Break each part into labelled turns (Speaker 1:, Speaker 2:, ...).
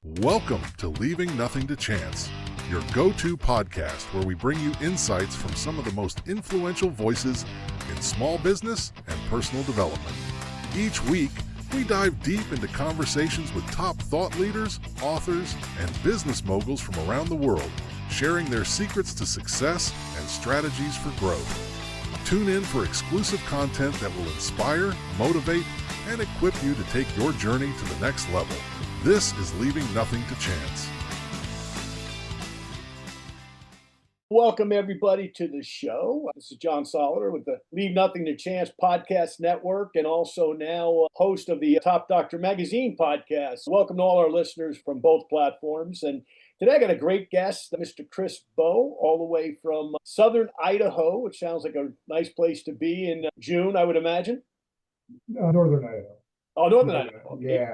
Speaker 1: Welcome to Leaving Nothing to Chance, your go-to podcast where we bring you insights from some of the most influential voices in small business and personal development. Each week, we dive deep into conversations with top thought leaders, authors, and business moguls from around the world, sharing their secrets to success and strategies for growth. Tune in for exclusive content that will inspire, motivate, and equip you to take your journey to the next level. This is Leaving Nothing to Chance.
Speaker 2: Welcome, everybody, to the show. This is John Solleder with the Leave Nothing to Chance podcast network and also now host of the Top Doctor Magazine podcast. Welcome to all our listeners from both platforms. And today I got a great guest, Mr. Chris Bowe, all the way from southern Idaho, which sounds like a nice place to be in June, I would imagine.
Speaker 3: Northern Idaho.
Speaker 2: Oh, Northern Idaho.
Speaker 3: Yeah.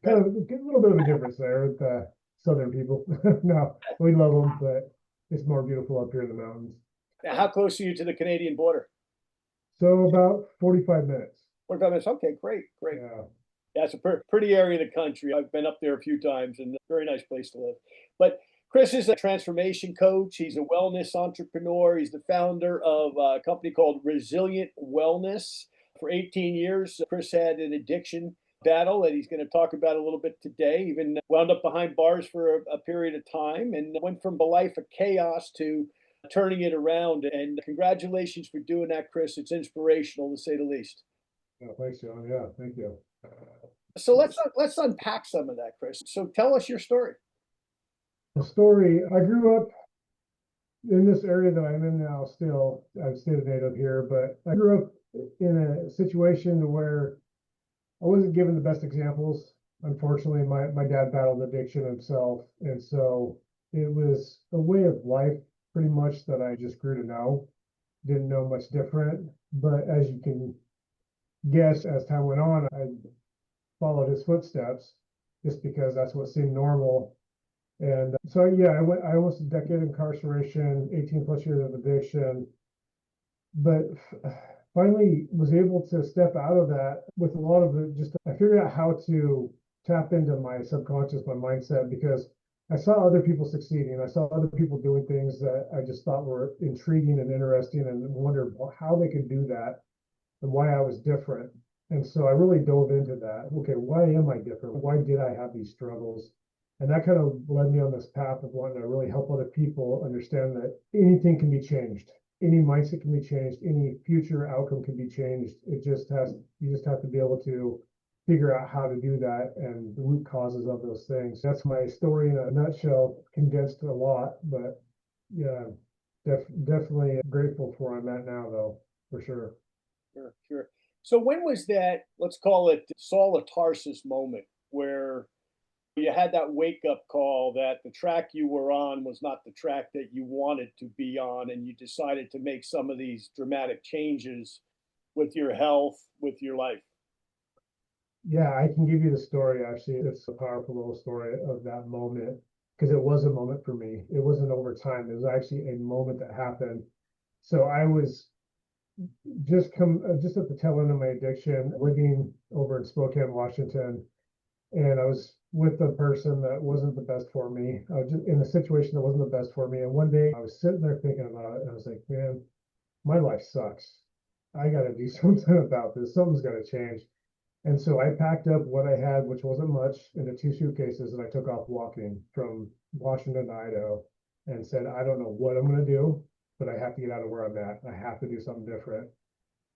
Speaker 3: Kind of a little bit of a difference there with the southern people. No, we love them, but it's more beautiful up here in the mountains.
Speaker 2: Now, how close are you to the Canadian border?
Speaker 3: So about 45 minutes.
Speaker 2: 45 minutes. Okay, great. Yeah, it's a pretty area of the country. I've been up there a few times and a very nice place to live. But Chris is a transformation coach. He's a wellness entrepreneur. He's the founder of a company called Resilient Wellness. For 18 years, Chris had an addiction battle that he's going to talk about a little bit today. Even wound up behind bars for a period of time and went from a life of chaos to turning it around. And congratulations for doing that, Chris. It's inspirational, to say the least.
Speaker 3: Oh, thanks, John. Yeah, thank you.
Speaker 2: So let's unpack some of that, Chris. So tell us your story.
Speaker 3: The story, I grew up in this area that I'm in now still. I've stayed a native here, but I grew up in a situation where I wasn't given the best examples. Unfortunately, my dad battled addiction himself. And so it was a way of life pretty much that I just grew to know. Didn't know much different. But as you can guess, as time went on, I followed his footsteps just because that's what seemed normal. And so, yeah, I almost a decade incarceration, 18 plus years of addiction. But finally was able to step out of that with a lot of I figured out how to tap into my subconscious, my mindset, because I saw other people succeeding. I saw other people doing things that I just thought were intriguing and interesting and wondered how they could do that and why I was different. And so I really dove into that. Okay, why am I different? Why did I have these struggles? And that kind of led me on this path of wanting to really help other people understand that anything can be changed. Any mindset can be changed. Any future outcome can be changed. You just have to be able to figure out how to do that and the root causes of those things. That's my story in a nutshell, condensed a lot, but yeah, definitely grateful for where I'm at now, though, for sure.
Speaker 2: Sure. So when was that, let's call it Saul of Tarsus moment, where you had that wake-up call that the track you were on was not the track that you wanted to be on, and you decided to make some of these dramatic changes with your health, with your life?
Speaker 3: Yeah, I can give you the story, actually. It's a powerful little story of that moment, because it was a moment for me. It wasn't over time. It was actually a moment that happened. So I was just at the tail end of my addiction, living over in Spokane, Washington, and I was with a person that wasn't the best for me. I was just in a situation that wasn't the best for me. And one day I was sitting there thinking about it, and I was like, man, my life sucks. I got to do something about this. Something's got to change. And so I packed up what I had, which wasn't much, into 2 suitcases, and I took off walking from Washington to Idaho and said, I don't know what I'm going to do, but I have to get out of where I'm at. I have to do something different.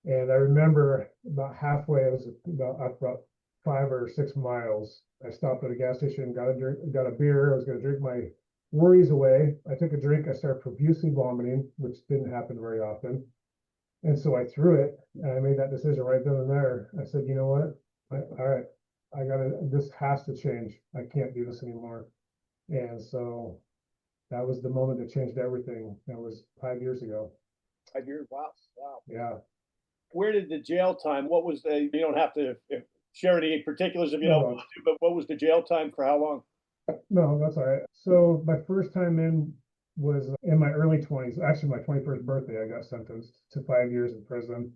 Speaker 3: And I remember about halfway, it was about 5 or 6 miles. I stopped at a gas station, got a beer. I was going to drink my worries away. I took a drink. I started profusely vomiting, which didn't happen very often. And so I threw it, and I made that decision right then and there. I said, you know what? All right, this has to change. I can't do this anymore. And so that was the moment that changed everything. That was 5 years ago.
Speaker 2: 5 years? Wow.
Speaker 3: Yeah.
Speaker 2: Where did the jail time, what was you don't have to share any particulars if you don't want to, but what was the jail time for how long?
Speaker 3: No, that's all right. So my first time in was in my early 20s. Actually, my 21st birthday, I got sentenced to 5 years in prison.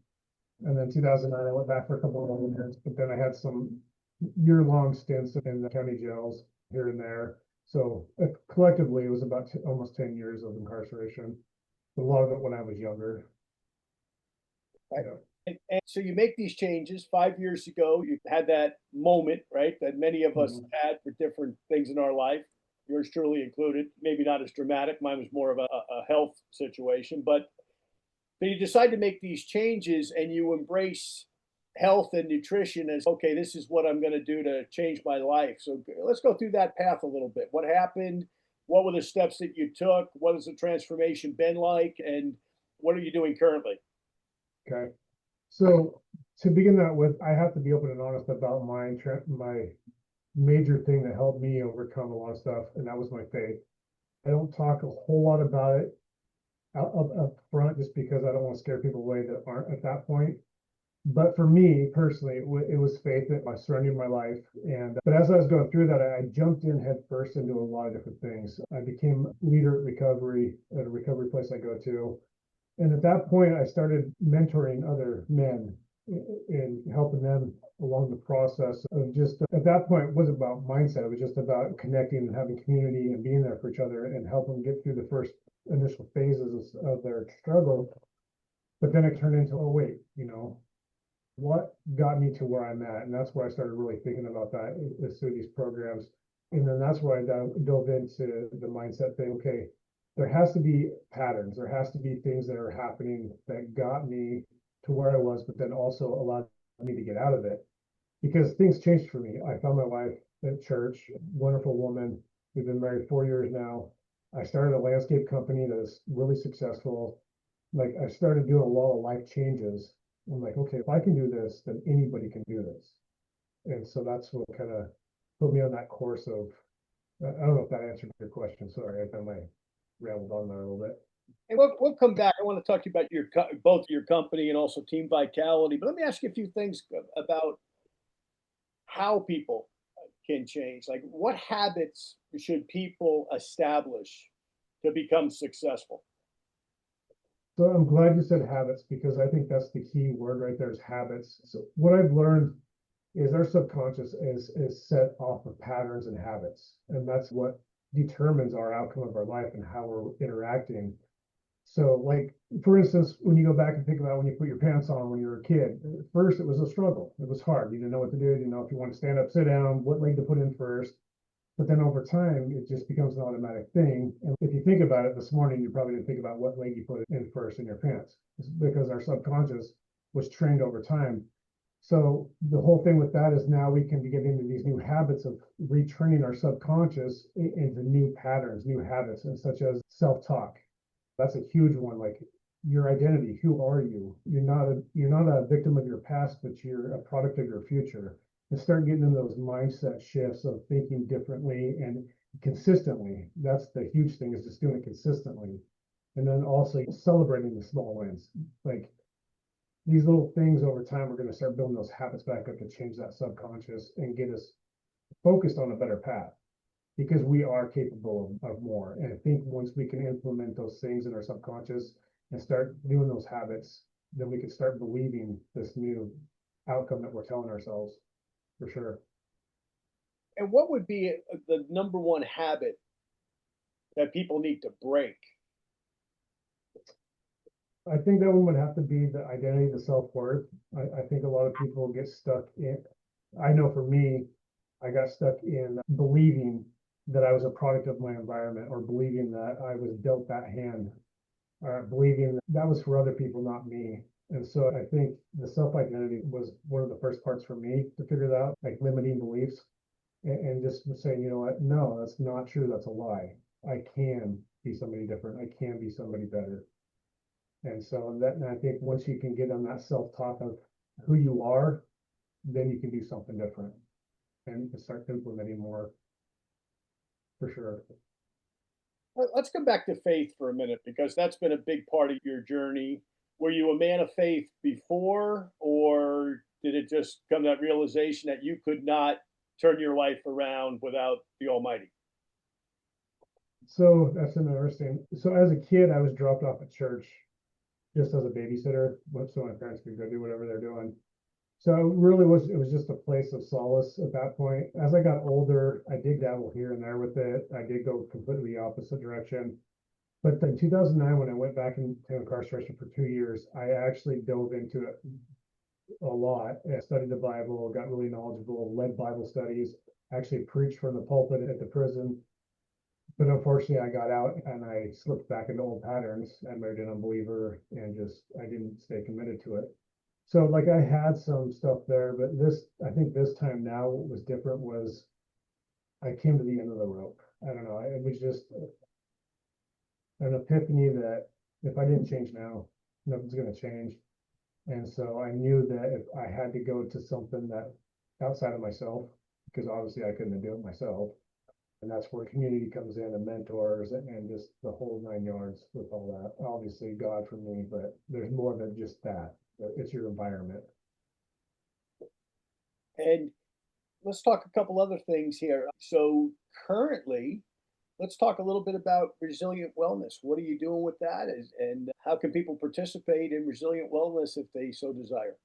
Speaker 3: And then 2009, I went back for a couple of years, but then I had some year-long stints in the county jails. here and there. So collectively, it was about almost 10 years of incarceration. A lot of it when I was younger.
Speaker 2: Right. And so you make these changes 5 years ago. You had that moment, right, that many of us had for different things in our life, yours truly included. Maybe not as dramatic. Mine was more of a health situation. But so you decide to make these changes and you embrace health and nutrition as, okay, this is what I'm going to do to change my life. So let's go through that path a little bit. What happened? What were the steps that you took? What has the transformation been like? And what are you doing currently?
Speaker 3: Okay. So to begin that with, I have to be open and honest about my major thing that helped me overcome a lot of stuff, and that was my faith. I don't talk a whole lot about it up front just because I don't want to scare people away that aren't at that point. But for me personally, it was faith that I surrendered my life. But as I was going through that, I jumped in head first into a lot of different things. I became leader at a recovery place I go to. And at that point, I started mentoring other men and helping them along the process of just, at that point, it wasn't about mindset. It was just about connecting and having community and being there for each other and help them get through the first initial phases of their struggle. But then it turned into, oh, wait, what got me to where I'm at? And that's where I started really thinking about that is through these programs. And then that's where I dove into the mindset thing. Okay, there has to be patterns. There has to be things that are happening that got me to where I was, but then also allowed me to get out of it because things changed for me. I found my wife at church, wonderful woman. We've been married 4 years now. I started a landscape company that is really successful. Like I started doing a lot of life changes. I'm like, okay, if I can do this, then anybody can do this. And so that's what kind of put me on that course of, I don't know if that answered your question. Sorry, I kind of rambled on there a little bit.
Speaker 2: And we'll come back. I want to talk to you about both your company and also Team Vitality. But let me ask you a few things about how people can change. Like, what habits should people establish to become successful?
Speaker 3: So I'm glad you said habits because I think that's the key word right there is habits. So what I've learned is our subconscious is set off of patterns and habits, and that's what determines our outcome of our life and how we're interacting. So, like for instance, when you go back and think about when you put your pants on when you were a kid, at first it was a struggle. It was hard. You didn't know what to do. You didn't know if you want to stand up, sit down, what leg to put in first. But then over time, it just becomes an automatic thing. And if you think about it this morning, you probably didn't think about what leg you put in first in your pants. It's because our subconscious was trained over time. So the whole thing with that is now we can be getting into these new habits of retraining our subconscious into new patterns, new habits, and such as self-talk. That's a huge one. Like your identity, who are you? You're not a victim of your past, but you're a product of your future. And start getting into those mindset shifts of thinking differently and consistently. That's the huge thing is just doing it consistently. And then also celebrating the small wins. Like these little things over time, we're going to start building those habits back up to change that subconscious and get us focused on a better path because we are capable of more. And I think once we can implement those things in our subconscious and start doing those habits, then we can start believing this new outcome that we're telling ourselves for sure.
Speaker 2: And what would be the number one habit that people need to break?
Speaker 3: I think that one would have to be the identity, the self-worth. I think a lot of people get stuck in, I know for me, I got stuck in believing that I was a product of my environment or believing that I was dealt that hand or believing that was for other people, not me. And so I think the self-identity was one of the first parts for me to figure that out, like limiting beliefs and just saying, you know what, no, that's not true. That's a lie. I can be somebody different. I can be somebody better. And so and I think once you can get on that self-talk of who you are, then you can do something different and you can start implementing more for sure.
Speaker 2: Let's come back to faith for a minute because that's been a big part of your journey. Were you a man of faith before, or did it just come to that realization that you could not turn your life around without the Almighty?
Speaker 3: So that's interesting. So as a kid, I was dropped off at church just as a babysitter, so my parents could go do whatever they're doing. So it was just a place of solace at that point. As I got older, I did dabble here and there with it. I did go completely the opposite direction. But in 2009, when I went back into incarceration for 2 years, I actually dove into it a lot. I studied the Bible, got really knowledgeable, led Bible studies, actually preached from the pulpit at the prison. But unfortunately, I got out and I slipped back into old patterns. I married an unbeliever and just I didn't stay committed to it. So like I had some stuff there, but I think this time now what was different was I came to the end of the rope. I don't know. It was just an epiphany that if I didn't change now, nothing's going to change. And so I knew that if I had to go to something that outside of myself, because obviously I couldn't do it myself. And that's where community comes in and mentors and just the whole 9 yards with all that. Obviously God for me, but there's more than just that. It's your environment.
Speaker 2: And let's talk a couple other things here. So currently, let's talk a little bit about resilient wellness. What are you doing with that? And how can people participate in resilient wellness if they so desire?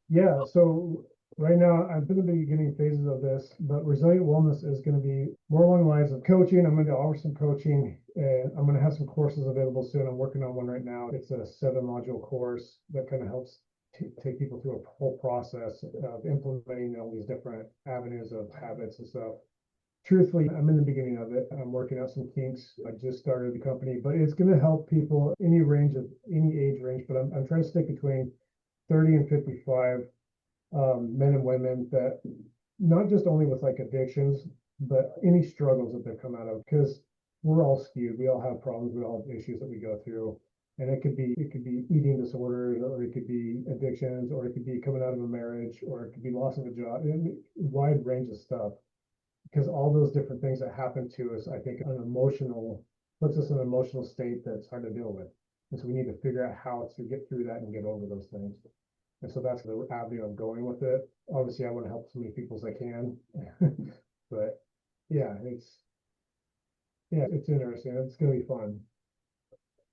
Speaker 3: Yeah, so right now I'm in the beginning phases of this, but resilient wellness is going to be more along the lines of coaching. I'm going to offer some coaching and I'm going to have some courses available soon. I'm working on one right now. It's a 7-module course that kind of helps take people through a whole process of implementing all these different avenues of habits and stuff. Truthfully, I'm in the beginning of it. I'm working out some kinks. I just started the company, but it's going to help people any range of any age range. But I'm trying to stick between 30 and 55 men and women that not just only with like addictions, but any struggles that they've come out of, because we're all skewed. We all have problems. We all have issues that we go through. And it could be eating disorders, or it could be addictions, or it could be coming out of a marriage, or it could be loss of a job, and a wide range of stuff. Because all those different things that happen to us, I think puts us in an emotional state that's hard to deal with. And so we need to figure out how to get through that and get over those things. And so that's the avenue I'm going with it. Obviously, I want to help as many people as I can. But yeah, it's interesting. It's going to be fun.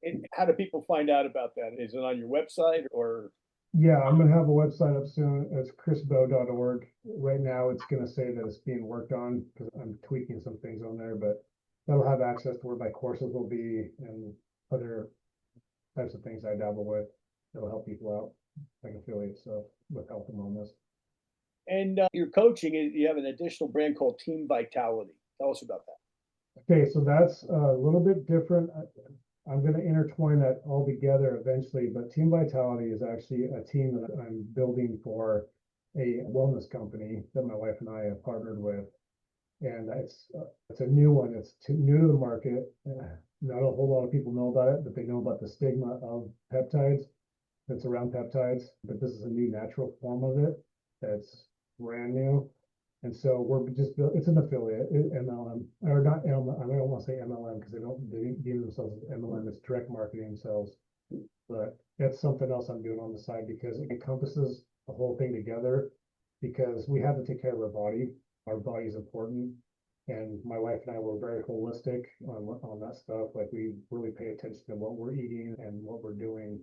Speaker 2: And how do people find out about that? Is it on your website or?
Speaker 3: Yeah, I'm going to have a website up soon. It's chrisbow.org. Right now, it's going to say that it's being worked on because I'm tweaking some things on there, but that'll have access to where my courses will be and other types of things I dabble with. It'll help people out, like affiliate stuff with health and wellness.
Speaker 2: And your coaching, you have an additional brand called Team Vitality. Tell us about that.
Speaker 3: Okay, so that's a little bit different. I'm going to intertwine that all together eventually, but Team Vitality is actually a team that I'm building for a wellness company that my wife and I have partnered with. And it's a new one. It's new to the market. Not a whole lot of people know about it, but they know about the stigma of peptides that's around peptides. But this is a new natural form of it that's brand new. And so we're just it's an affiliate, MLM, or not MLM. I don't want to say MLM because they deem themselves as MLM. It's direct marketing themselves. But that's something else I'm doing on the side because it encompasses the whole thing together, because we have to take care of our body. Our body is important. And my wife and I were very holistic on that stuff. Like we really pay attention to what we're eating and what we're doing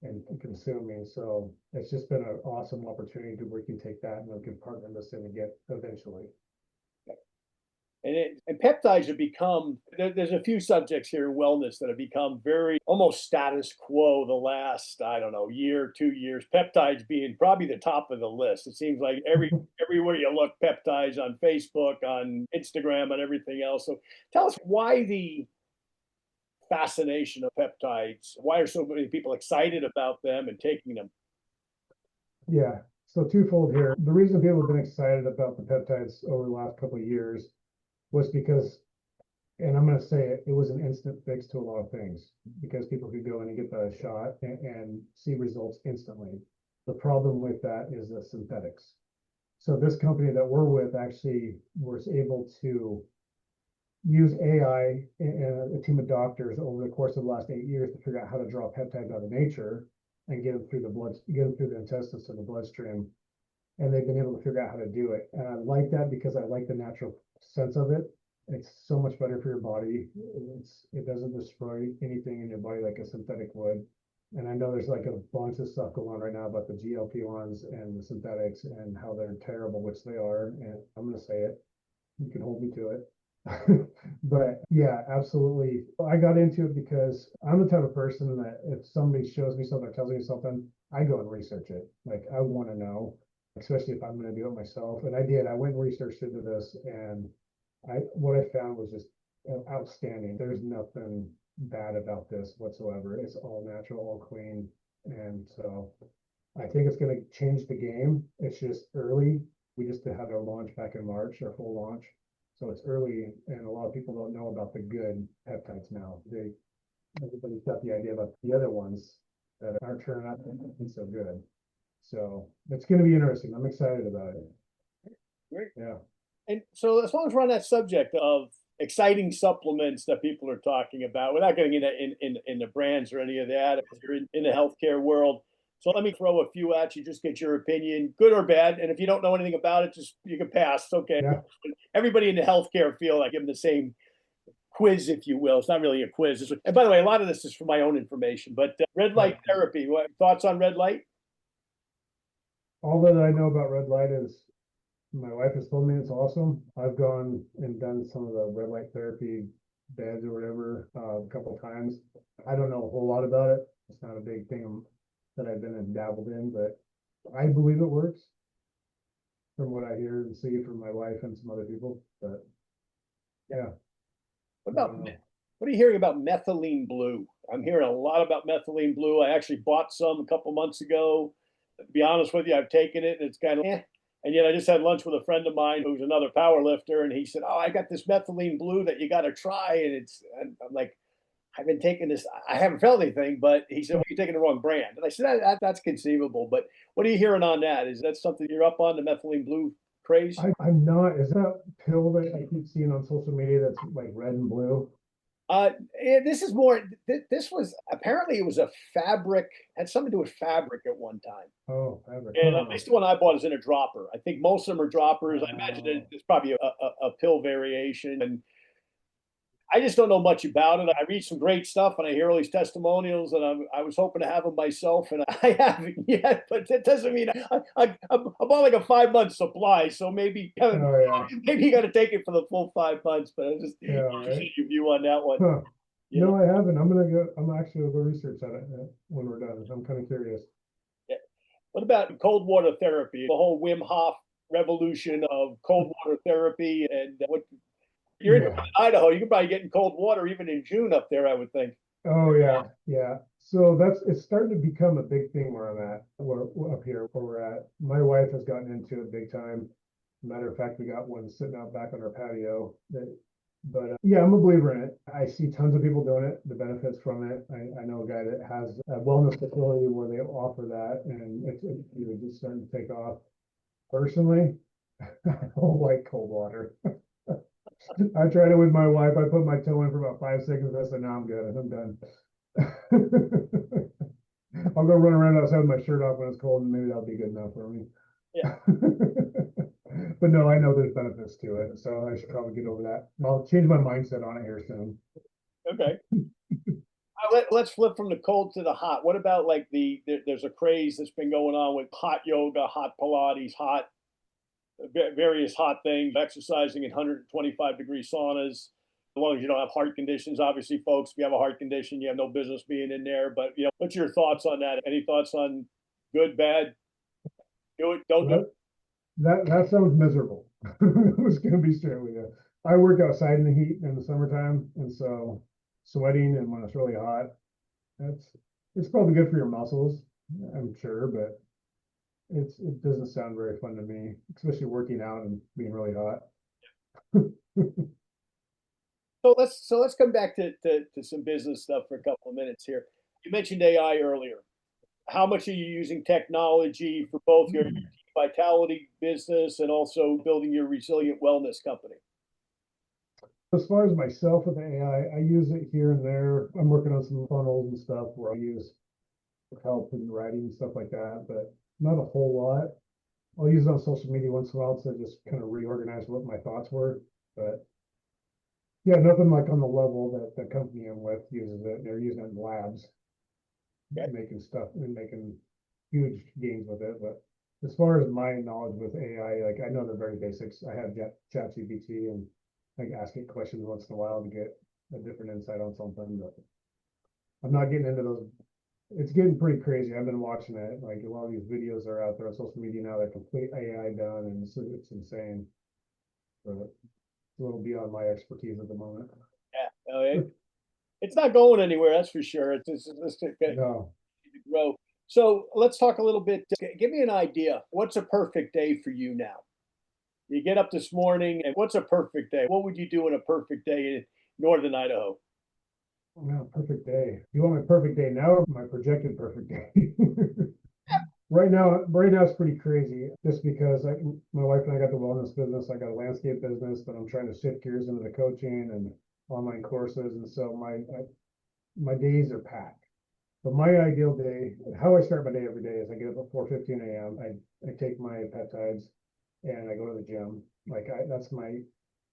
Speaker 3: and consuming. So it's just been an awesome opportunity to where we can take that and we can partner this in again eventually.
Speaker 2: And peptides have become, there's a few subjects here in wellness that have become very almost status quo the last, I don't know, year, 2 years, peptides being probably the top of the list. It seems like everywhere you look, peptides on Facebook, on Instagram, on everything else. So tell us why the fascination of peptides. Why are so many people excited about them and taking them?
Speaker 3: Yeah, so twofold here. The reason people have been excited about the peptides over the last couple of years was because, and I'm going to say it was an instant fix to a lot of things because people could go in and get the shot and see results instantly. The problem with that is the synthetics. So this company that we're with actually was able to use AI and a team of doctors over the course of the last 8 years to figure out how to draw peptides out of nature and get them through the blood, get them through the intestines to the bloodstream. And they've been able to figure out how to do it. And I like that because I like the natural sense of it. It's so much better for your body. It doesn't destroy anything in your body like a synthetic would. And I know there's like a bunch of stuff going on right now about the GLP-1s and the synthetics and how they're terrible, which they are. And I'm going to say it. You can hold me to it. But yeah, absolutely. I got into it because I'm the type of person that if somebody shows me something or tells me something, I go and research it. Like I want to know, especially if I'm going to do it myself. And I did. I went and researched into this, and what I found was just outstanding. There's nothing bad about this whatsoever. It's all natural, all clean. And so I think it's going to change the game. It's just early. We just had our launch back in March, our full launch. So it's early, and a lot of people don't know about the good peptides now. Everybody's got the idea about the other ones that aren't turning out to be so good. So it's going to be interesting. I'm excited about it.
Speaker 2: Great.
Speaker 3: Yeah.
Speaker 2: And so as long as we're on that subject of exciting supplements that people are talking about, without getting into brands or any of that, if you're in the healthcare world. So let me throw a few at you, just get your opinion, good or bad. And if you don't know anything about it, just you can pass. It's okay.
Speaker 3: Yeah.
Speaker 2: Everybody in the healthcare field, I give them the same quiz, if you will. It's not really a quiz. And by the way, a lot of this is for my own information, but red light therapy, what thoughts on red light?
Speaker 3: All that I know about red light is my wife has told me it's awesome. I've gone and done some of the red light therapy beds or whatever a couple of times. I don't know a whole lot about it. It's not a big thing that I've been and dabbled in, but I believe it works from what I hear and see from my wife and some other people. But yeah.
Speaker 2: What about what are you hearing about methylene blue? I'm hearing a lot about methylene blue. I actually bought some a couple months ago. To be honest with you, I've taken it and it's kind of And yet I just had lunch with a friend of mine who's another power lifter, and he said, "Oh, I got this methylene blue that you got to try." And I'm like, "I've been taking this. I haven't felt anything," but he said, "Well, you're taking the wrong brand." And I said, "That's conceivable." But what are you hearing on that? Is that something you're up on, the methylene blue craze?
Speaker 3: I'm not. Is that pill that I keep seeing on social media that's like red and blue?
Speaker 2: This is more. This was apparently it was a fabric, had something to do with fabric at one time.
Speaker 3: Oh, fabric.
Speaker 2: And at least the one I bought is in a dropper. I think most of them are droppers. I imagine there's probably a pill variation. And I just don't know much about it. I read some great stuff and I hear all these testimonials, and I was hoping to have them myself, and I haven't yet. But that doesn't mean I'm on like a 5 month supply. So maybe maybe you got to take it for the full 5 months. But I just interested in your view on that one.
Speaker 3: Huh. No, I haven't. I'm actually gonna go research on it when we're done. I'm kind of curious.
Speaker 2: Yeah. What about cold water therapy? The whole Wim Hof revolution of cold water therapy, and what you're in Idaho, you could probably get in cold water even in June up there, I would think.
Speaker 3: Oh yeah, yeah. So it's starting to become a big thing where I'm at. We're up here where we're at. My wife has gotten into it big time. Matter of fact, we got one sitting out back on our patio. But yeah, I'm a believer in it. I see tons of people doing it, the benefits from it. I know a guy that has a wellness facility where they offer that, and it's just starting to take off. Personally, I don't like cold water. I tried it with my wife. I put my toe in for about 5 seconds. I said, "No, I'm good. I'm done." I'll go run around outside with my shirt off when it's cold, and maybe that'll be good enough for me.
Speaker 2: Yeah.
Speaker 3: But no, I know there's benefits to it, so I should probably get over that. I'll change my mindset on it here soon.
Speaker 2: Okay. Let's flip from the cold to the hot. What about like there's a craze that's been going on with hot yoga, hot Pilates, various hot things, exercising in 125-degree saunas. As long as you don't have heart conditions, obviously, folks, if you have a heart condition, you have no business being in there. But what's your thoughts on that? Any thoughts on good, bad? Do it, don't do it.
Speaker 3: That sounds miserable. I was gonna be straight with you. I work outside in the heat in the summertime, and so sweating and when it's really hot, it's probably good for your muscles, I'm sure, but it doesn't sound very fun to me, especially working out and being really hot.
Speaker 2: So let's come back to some business stuff for a couple of minutes here. You mentioned AI earlier. How much are you using technology for both your vitality business and also building your resilient wellness company?
Speaker 3: As far as myself with AI, I use it here and there. I'm working on some funnels and stuff where I use help in writing and stuff like that, but not a whole lot. I'll use it on social media once in a while to just kind of reorganize what my thoughts were. But yeah, nothing like on the level that the company I'm with uses it. They're using it in labs.
Speaker 2: Okay.
Speaker 3: making stuff and making huge gains with it. But as far as my knowledge with AI, like I know the very basics. I have ChatGPT and like ask it questions once in a while to get a different insight on something, but I'm not getting into those. It's getting pretty crazy. I've been watching it. Like a lot of these videos are out there on social media now. They're complete AI done, and it's insane. But it's a little beyond my expertise at the moment.
Speaker 2: Yeah. It's not going anywhere. That's for sure. It's to
Speaker 3: No,
Speaker 2: grow. So let's talk a little bit. Give me an idea. What's a perfect day for you now? You get up this morning, and what's a perfect day? What would you do in a perfect day in northern Idaho?
Speaker 3: no, perfect day. You want my perfect day now or my projected perfect day? Right now it's pretty crazy just because my wife and I got the wellness business. I got a landscape business, but I'm trying to shift gears into the coaching and online courses. And so my days are packed. But my ideal day, how I start my day every day is I get up at 4:15 a.m. I take my peptides and I go to the gym. That's my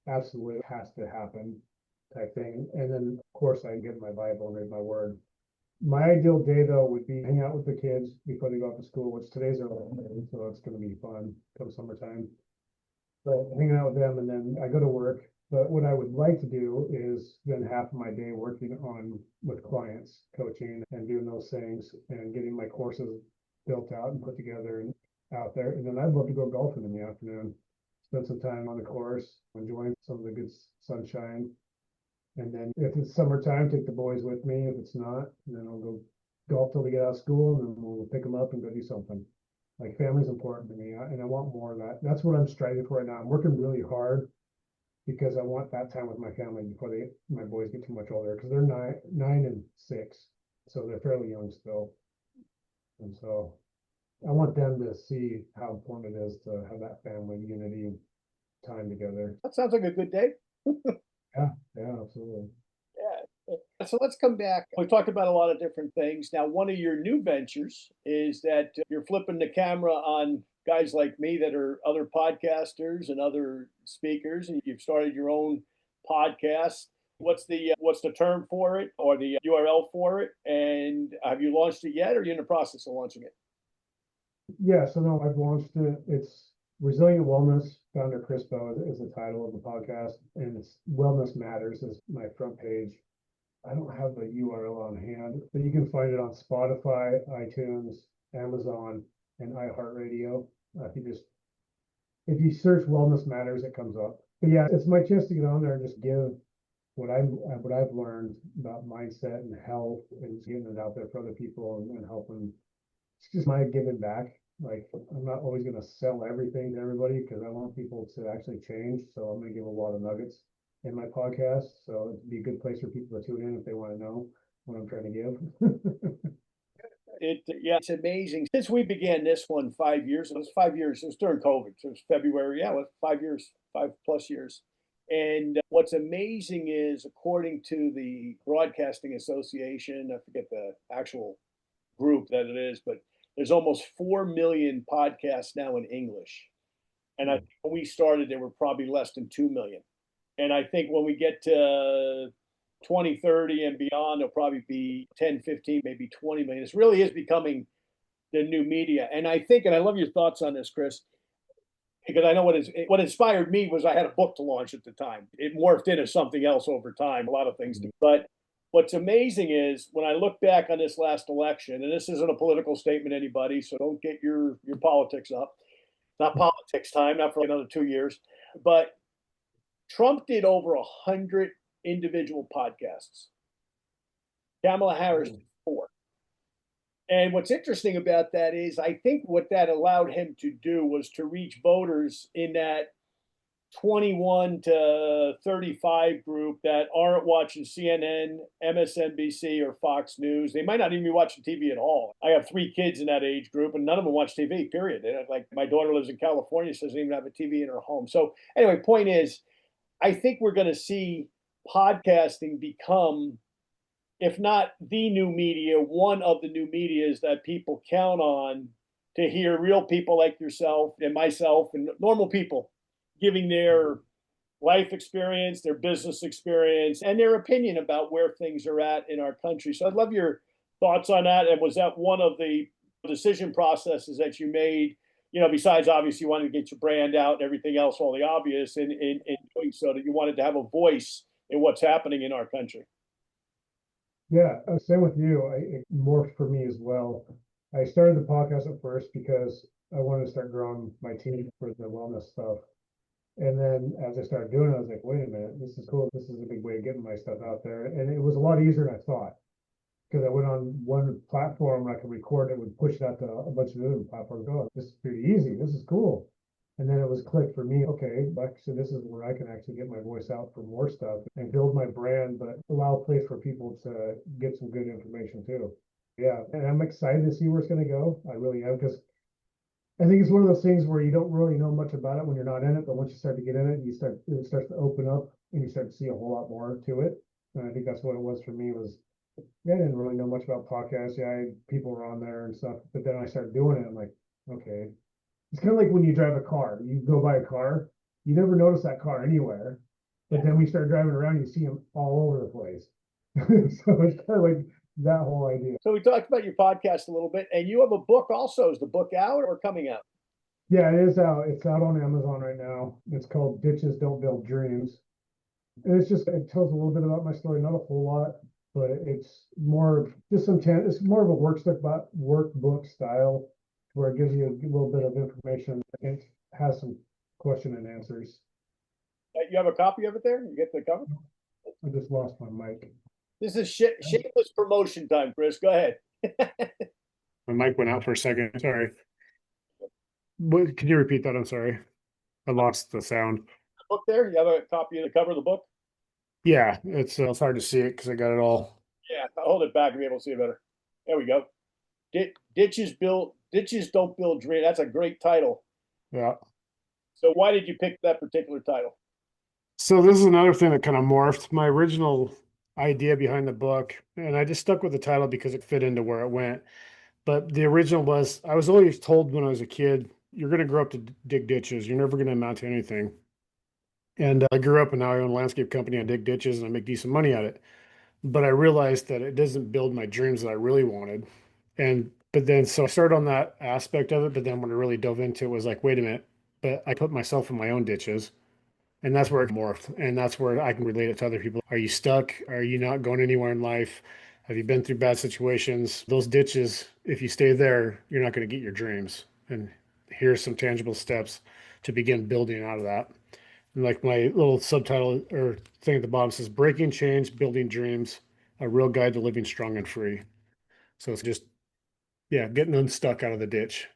Speaker 3: absolute has to happen type thing. And then of course I get my Bible and read my word. My ideal day though would be hang out with the kids before they go off to school, which today's their last day, so it's going to be fun come summertime. But hanging out with them and then I go to work. But what I would like to do is spend half of my day working on with clients, coaching and doing those things and getting my courses built out and put together and out there. And then I'd love to go golfing in the afternoon, spend some time on the course, enjoying some of the good sunshine. And then if it's summertime, take the boys with me. If it's not, then I'll go golf till they get out of school, and then we'll pick them up and go do something. Like family's important to me, and I want more of that. That's what I'm striving for right now. I'm working really hard because I want that time with my family before my boys get too much older because they're 9 and 6, so they're fairly young still, and so I want them to see how important it is to have that family unity and time together.
Speaker 2: That sounds like a good day.
Speaker 3: Yeah, yeah, absolutely.
Speaker 2: Yeah. So let's come back. We've talked about a lot of different things. Now, one of your new ventures is that you're flipping the camera on guys like me that are other podcasters and other speakers, and you've started your own podcast. What's the term for it or the URL for it? And have you launched it yet, or are you in the process of launching it?
Speaker 3: Yeah, so no, I've launched it. It's Resilient Wellness. Founder Crispo is the title of the podcast, and it's Wellness Matters is my front page. I don't have the URL on hand, but you can find it on Spotify, iTunes, Amazon, and iHeartRadio. If you search Wellness Matters, it comes up. But yeah, it's my chance to get on there and just give what I've learned about mindset and health, and just getting it out there for other people and helping. It's just my giving back. Like I'm not always going to sell everything to everybody because I want people to actually change. So I'm going to give a lot of nuggets in my podcast. So it'd be a good place for people to tune in if they want to know what I'm trying to give.
Speaker 2: It's amazing. Since we began this one 5 years, it was 5 years. It was during COVID. So it was February. Yeah, it was 5 years, 5+ years. And what's amazing is, according to the Broadcasting Association, I forget the actual group that it is, but there's almost 4 million podcasts now in English. And I think when we started, there were probably less than 2 million. And I think when we get to 2030 and beyond, there'll probably be 10, 15, maybe 20 million. This really is becoming the new media. And I think, and I love your thoughts on this, Chris, because I know what inspired me was I had a book to launch at the time. It morphed into something else over time, a lot of things. But what's amazing is when I look back on this last election, and this isn't a political statement, anybody, so don't get your politics up. Not politics time, not for another 2 years. But Trump did over 100 individual podcasts. Kamala Harris did 4. And what's interesting about that is I think what that allowed him to do was to reach voters in that 21 to 35 group that aren't watching CNN, MSNBC, or Fox News. They might not even be watching TV at all. I have 3 kids in that age group, and none of them watch TV, period. Like my daughter lives in California, so doesn't even have a TV in her home. So anyway, point is, I think we're going to see podcasting become, if not the new media, one of the new medias that people count on to hear real people like yourself and myself and normal people giving their life experience, their business experience, and their opinion about where things are at in our country. So I'd love your Thoughts on that? And was that one of the decision processes that you made? Besides obviously you wanted to get your brand out and everything else, all the obvious in doing so, that you wanted to have a voice in what's happening in our country.
Speaker 3: Yeah, same with you. It morphed for me as well. I started the podcast at first because I wanted to start growing my team for the wellness stuff. And then as I started doing it, I was like, wait a minute, this is cool. This is a big way of getting my stuff out there. And it was a lot easier than I thought because I went on one platform and I could record it, would push it out to a bunch of other platforms. Oh, this is pretty easy. This is cool. And then it was click for me. Okay, so this is where I can actually get my voice out for more stuff and build my brand, but allow a place for people to get some good information too. Yeah, and I'm excited to see where it's going to go. I really am, because I think it's one of those things where you don't really know much about it when you're not in it, but once you start to get in it, it starts to open up and you start to see a whole lot more to it. And I think that's what it was for me. Was yeah, I didn't really know much about podcasts. Yeah, people were on there and stuff, but then I started doing it. I'm like, okay, it's kind of like when you drive a car. You go buy a car, you never notice that car anywhere, but then we start driving around, you see them all over the place. So it's kind of like that whole idea.
Speaker 2: So we talked about your podcast a little bit, and you have a book also. Is the book out or coming out?
Speaker 3: Yeah, it is out. It's out on Amazon right now. It's called Ditches Don't Build Dreams. And it tells a little bit about my story, not a whole lot, but it's more just it's more of a workbook style where it gives you a little bit of information. It has some question and answers.
Speaker 2: You have a copy of it there? You get the cover?
Speaker 3: I just lost my mic.
Speaker 2: This is shameless promotion time, Chris. Go ahead.
Speaker 4: My mic went out for a second. Sorry. What, can you repeat that? I'm sorry. I lost the sound.
Speaker 2: Book there? You have a copy of the cover of the book?
Speaker 4: Yeah, it's hard to see it because I got it all.
Speaker 2: Yeah, I'll hold it back and be able to see it better. There we go. Ditches Don't Build Dreams. That's a great title.
Speaker 4: Yeah.
Speaker 2: So why did you pick that particular title?
Speaker 4: So this is another thing that kind of morphed my original idea behind the book, and I just stuck with the title because it fit into where it went. But the original was, I was always told when I was a kid, you're going to grow up to dig ditches. You're never going to amount to anything. And I grew up and now I own a landscape company. I dig ditches and I make decent money at it. But I realized that it doesn't build my dreams that I really wanted. But then, so I started on that aspect of it. But then when I really dove into it, was like, wait a minute, but I put myself in my own ditches. And that's where it morphed. And that's where I can relate it to other people. Are you stuck? Are you not going anywhere in life? Have you been through bad situations? Those ditches, if you stay there, you're not going to get your dreams. And here's some tangible steps to begin building out of that. And like my little subtitle or thing at the bottom says, Breaking Chains, Building Dreams, a real guide to living strong and free. So it's just, yeah, getting unstuck out of the ditch.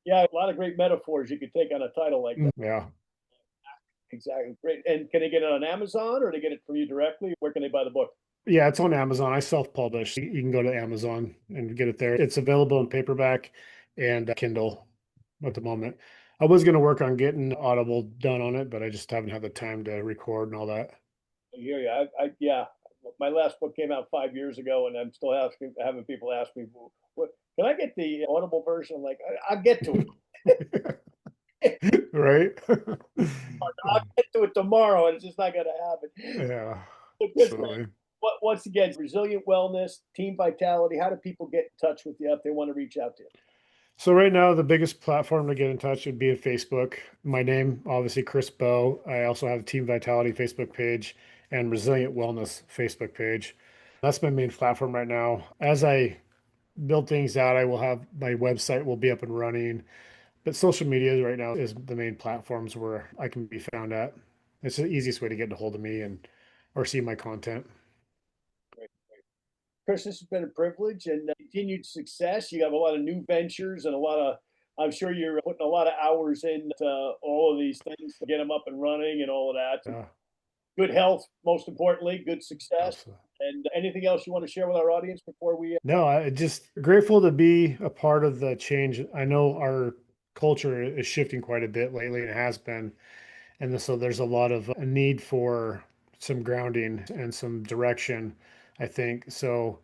Speaker 2: Yeah, a lot of great metaphors you could take on a title like that.
Speaker 4: Yeah.
Speaker 2: Exactly. Great. And can they get it on Amazon or they get it from you directly? Where can they buy the book?
Speaker 4: Yeah, it's on Amazon. I self-publish. You can go to Amazon and get it there. It's available in paperback and Kindle at the moment. I was going to work on getting Audible done on it, but I just haven't had the time to record and all that.
Speaker 2: I hear you. Yeah, my last book came out 5 years ago, and I'm still having people ask me, "What can I get the Audible version?" I'm like, I'll get to it.
Speaker 4: Right?
Speaker 2: I'll get to it tomorrow, and it's just not going to happen.
Speaker 4: Yeah,
Speaker 2: So, Chris,
Speaker 4: absolutely.
Speaker 2: once again, resilient wellness, team vitality. How do people get in touch with you if they want to reach out to you?
Speaker 4: So right now, the biggest platform to get in touch would be Facebook. My name, obviously, Chris Bow. I also have a Team Vitality Facebook page and Resilient Wellness Facebook page. That's my main platform right now. As I build things out, I will have my website will be up and running. But social media right now is the main platforms where I can be found at. It's the easiest way to get a hold of me and or see my content.
Speaker 2: Great. Chris, this has been a privilege and continued success. You have a lot of new ventures and I'm sure you're putting a lot of hours into all of these things to get them up and running and all of that.
Speaker 4: Yeah,
Speaker 2: Good health, most importantly, good success.
Speaker 4: absolutely.
Speaker 2: And anything else you want to share with our audience before we?
Speaker 4: No, I just grateful to be a part of the change. I know our culture is shifting quite a bit lately and has been. And so there's a lot of a need for some grounding and some direction, I think. So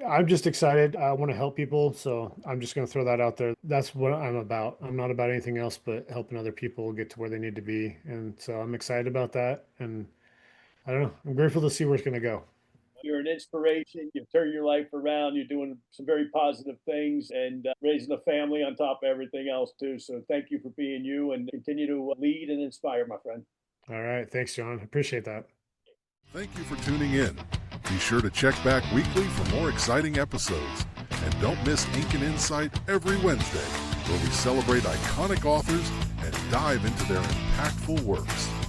Speaker 4: I'm just excited. I want to help people. So I'm just going to throw that out there. That's what I'm about. I'm not about anything else but helping other people get to where they need to be. And so I'm excited about that. And I don't know. I'm grateful to see where it's going to go.
Speaker 2: You're an inspiration. You've turned your life around. You're doing some very positive things and raising a family on top of everything else, too. So thank you for being you and continue to lead and inspire, my friend.
Speaker 4: All right. Thanks, John. Appreciate that.
Speaker 1: Thank you for tuning in. Be sure to check back weekly for more exciting episodes. And don't miss Ink and Insight every Wednesday, where we celebrate iconic authors and dive into their impactful works.